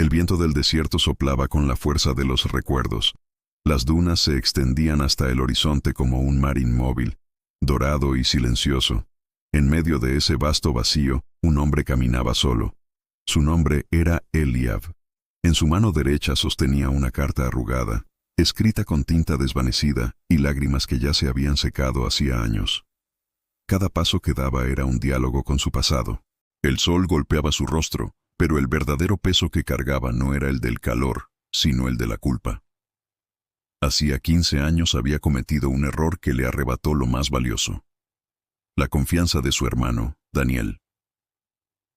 El viento del desierto soplaba con la fuerza de los recuerdos. Las dunas se extendían hasta el horizonte como un mar inmóvil, dorado y silencioso. En medio de ese vasto vacío, un hombre caminaba solo. Su nombre era Eliab. En su mano derecha sostenía una carta arrugada, escrita con tinta desvanecida y lágrimas que ya se habían secado hacía años. Cada paso que daba era un diálogo con su pasado. El sol golpeaba su rostro, pero el verdadero peso que cargaba no era el del calor, sino el de la culpa. Hacía 15 años había cometido un error que le arrebató lo más valioso: la confianza de su hermano, Daniel.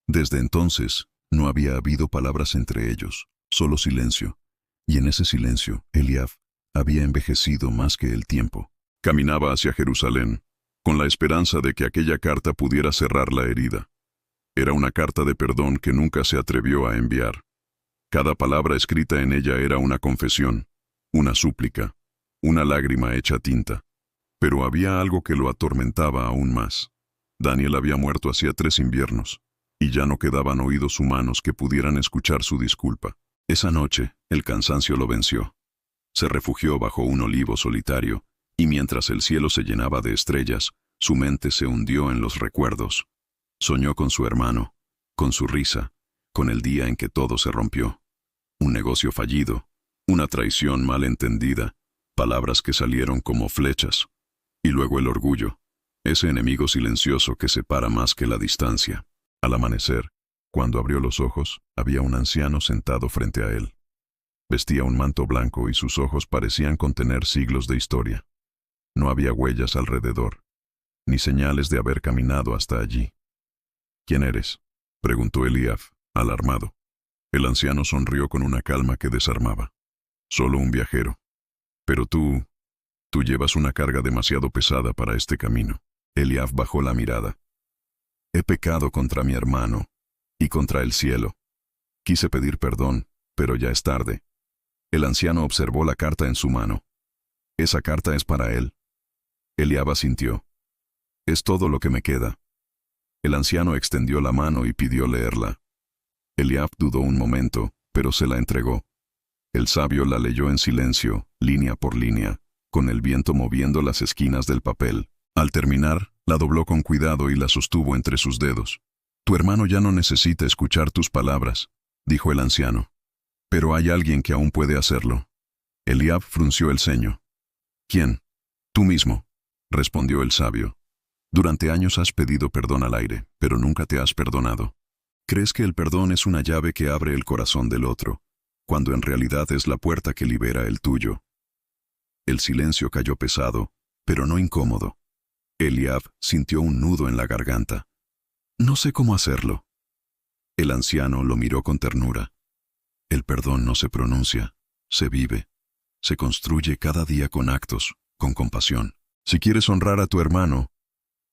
Desde entonces, no había habido palabras entre ellos, solo silencio, y en ese silencio, Eliab había envejecido más que el tiempo. Caminaba hacia Jerusalén, con la esperanza de que aquella carta pudiera cerrar la herida. Era una carta de perdón que nunca se atrevió a enviar. Cada palabra escrita en ella era una confesión, una súplica, una lágrima hecha tinta. Pero había algo que lo atormentaba aún más. Daniel había muerto hacía 3 inviernos, y ya no quedaban oídos humanos que pudieran escuchar su disculpa. Esa noche, el cansancio lo venció. Se refugió bajo un olivo solitario, y mientras el cielo se llenaba de estrellas, su mente se hundió en los recuerdos. Soñó con su hermano, con su risa, con el día en que todo se rompió. Un negocio fallido, una traición mal entendida, palabras que salieron como flechas. Y luego el orgullo, ese enemigo silencioso que separa más que la distancia. Al amanecer, cuando abrió los ojos, había un anciano sentado frente a él. Vestía un manto blanco y sus ojos parecían contener siglos de historia. No había huellas alrededor, ni señales de haber caminado hasta allí. ¿Quién eres?, preguntó Eliab, alarmado. El anciano sonrió con una calma que desarmaba. Solo un viajero. Pero tú llevas una carga demasiado pesada para este camino. Eliab bajó la mirada. He pecado contra mi hermano y contra el cielo. Quise pedir perdón, pero ya es tarde. El anciano observó la carta en su mano. Esa carta es para él. Eliab asintió. Es todo lo que me queda. El anciano extendió la mano y pidió leerla. Eliab dudó un momento, pero se la entregó. El sabio la leyó en silencio, línea por línea, con el viento moviendo las esquinas del papel. Al terminar, la dobló con cuidado y la sostuvo entre sus dedos. Tu hermano ya no necesita escuchar tus palabras, dijo el anciano. Pero hay alguien que aún puede hacerlo. Eliab frunció el ceño. ¿Quién? Tú mismo, respondió el sabio. Durante años has pedido perdón al aire, pero nunca te has perdonado. Crees que el perdón es una llave que abre el corazón del otro, cuando en realidad es la puerta que libera el tuyo. El silencio cayó pesado, pero no incómodo. Eliab sintió un nudo en la garganta. No sé cómo hacerlo. El anciano lo miró con ternura. El perdón no se pronuncia, se vive. Se construye cada día con actos, con compasión. Si quieres honrar a tu hermano,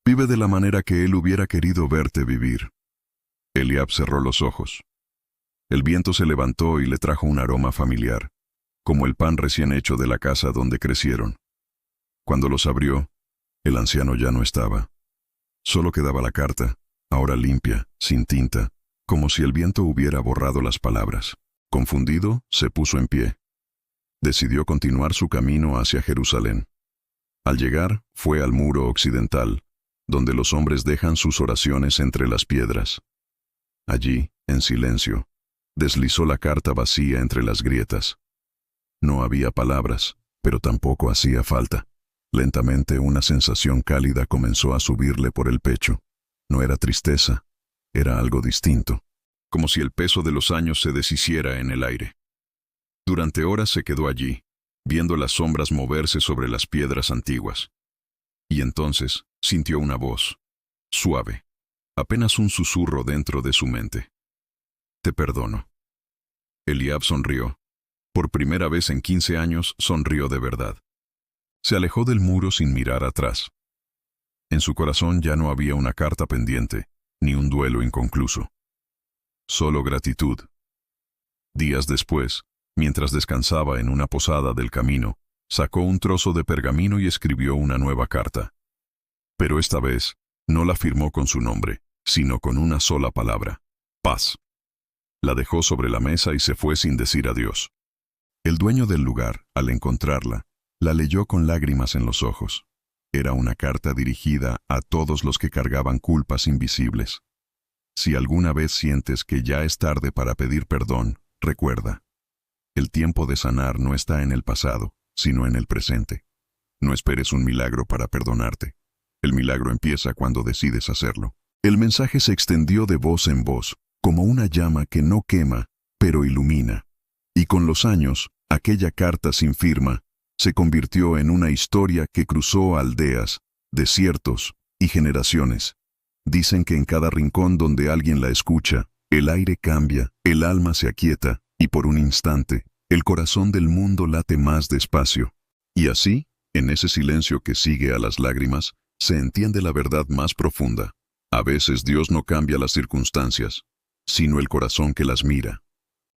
vive de la manera que él hubiera querido verte vivir. Eliab cerró los ojos. El viento se levantó y le trajo un aroma familiar, como el pan recién hecho de la casa donde crecieron. Cuando los abrió, el anciano ya no estaba. Solo quedaba la carta, ahora limpia, sin tinta, como si el viento hubiera borrado las palabras. Confundido, se puso en pie. Decidió continuar su camino hacia Jerusalén. Al llegar, fue al muro occidental, donde los hombres dejan sus oraciones entre las piedras. Allí, en silencio, deslizó la carta vacía entre las grietas. No había palabras, pero tampoco hacía falta. Lentamente una sensación cálida comenzó a subirle por el pecho. No era tristeza, era algo distinto, como si el peso de los años se deshiciera en el aire. Durante horas se quedó allí, viendo las sombras moverse sobre las piedras antiguas. Y entonces sintió una voz, suave, apenas un susurro dentro de su mente. Te perdono. Eliab sonrió. Por primera vez en 15 años sonrió de verdad. Se alejó del muro sin mirar atrás. En su corazón ya no había una carta pendiente, ni un duelo inconcluso. Solo gratitud. Días después, mientras descansaba en una posada del camino, sacó un trozo de pergamino y escribió una nueva carta. Pero esta vez, no la firmó con su nombre, sino con una sola palabra: paz. La dejó sobre la mesa y se fue sin decir adiós. El dueño del lugar, al encontrarla, la leyó con lágrimas en los ojos. Era una carta dirigida a todos los que cargaban culpas invisibles. Si alguna vez sientes que ya es tarde para pedir perdón, recuerda. El tiempo de sanar no está en el pasado, sino en el presente. No esperes un milagro para perdonarte. El milagro empieza cuando decides hacerlo. El mensaje se extendió de voz en voz, como una llama que no quema, pero ilumina. Y con los años, aquella carta sin firma se convirtió en una historia que cruzó aldeas, desiertos y generaciones. Dicen que en cada rincón donde alguien la escucha, el aire cambia, el alma se aquieta, y por un instante, el corazón del mundo late más despacio. Y así, en ese silencio que sigue a las lágrimas, se entiende la verdad más profunda. A veces Dios no cambia las circunstancias, sino el corazón que las mira.